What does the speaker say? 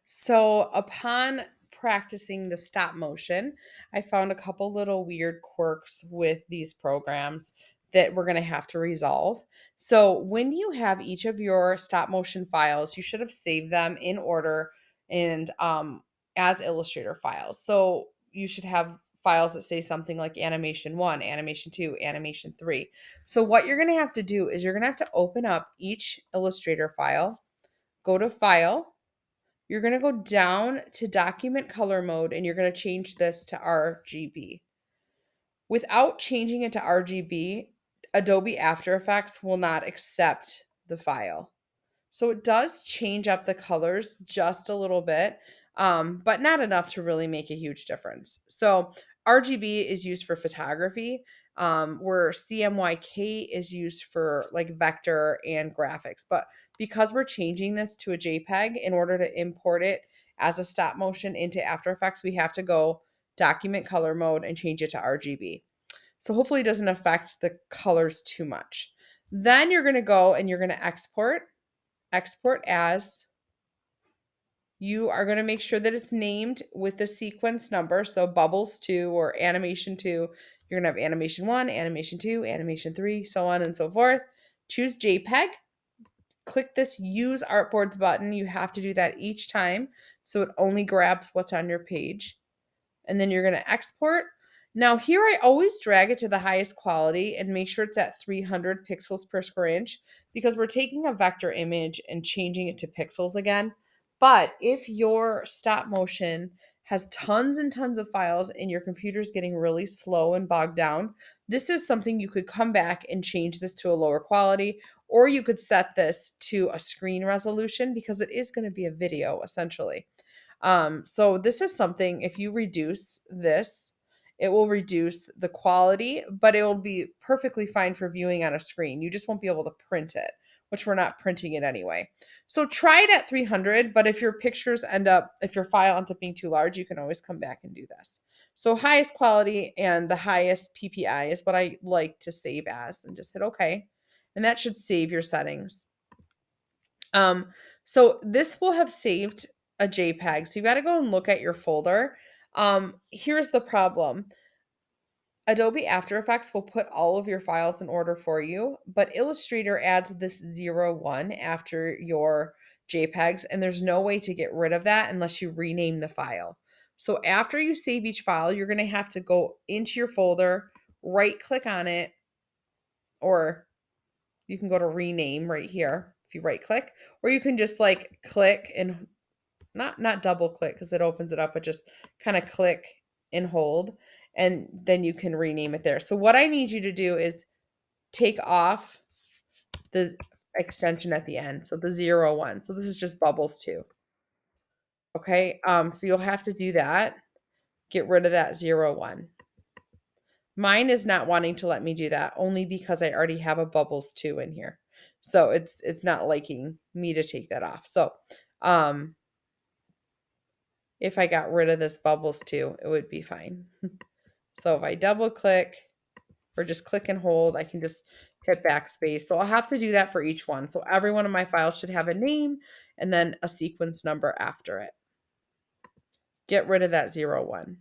So, upon practicing the stop motion, I found a couple little weird quirks with these programs that we're going to have to resolve. So, when you have each of your stop motion files, you should have saved them in order and as Illustrator files. So, you should have files that say something like animation 1, animation 2, animation 3. So, what you're going to have to do is you're going to have to open up each Illustrator file, go to File, you're going to go down to document color mode and you're going to change this to RGB. Without changing it to RGB, Adobe After Effects will not accept the file. So it does change up the colors just a little bit, but not enough to really make a huge difference. So RGB is used for photography, where CMYK is used for like vector and graphics. But because we're changing this to a JPEG, in order to import it as a stop motion into After Effects, we have to go document color mode and change it to RGB. So hopefully it doesn't affect the colors too much. Then you're going to go and you're going to export as. You are going to make sure that it's named with the sequence number. So bubbles 2 or animation 2. You're going to have animation 1, animation 2, animation 3, so on and so forth. Choose JPEG. Click this use artboards button. You have to do that each time so it only grabs what's on your page. And then you're going to export. Now here I always drag it to the highest quality and make sure it's at 300 pixels per square inch because we're taking a vector image and changing it to pixels again. But if your stop motion has tons and tons of files and your computer's getting really slow and bogged down, this is something you could come back and change this to a lower quality, or you could set this to a screen resolution because it is going to be a video essentially. So this is something, if you reduce this, it will reduce the quality, but it will be perfectly fine for viewing on a screen. You just won't be able to print it, which we're not printing it anyway. So try it at 300, but if your if your file ends up being too large, you can always come back and do this. So highest quality and the highest PPI is what I like to save as, and just hit OK. And that should save your settings. So this will have saved a JPEG. So you got to go and look at your folder. Here's the problem. Adobe After Effects will put all of your files in order for you, but Illustrator adds this 01 after your JPEGs, and there's no way to get rid of that unless you rename the file. So after you save each file, you're going to have to go into your folder, right click on it, or you can go to rename right here if you right click, or you can just like click and not double click because it opens it up, but just kind of click and hold, and then you can rename it there. So what I need you to do is take off the extension at the end. So the 01. So this is just bubbles 2. Okay. So you'll have to do that. Get rid of that 01. Mine is not wanting to let me do that only because I already have a bubbles 2 in here. So it's not liking me to take that off. So if I got rid of this bubbles 2, it would be fine. So if I double click or just click and hold, I can just hit backspace. So I'll have to do that for each one. So every one of my files should have a name and then a sequence number after it. Get rid of that 01.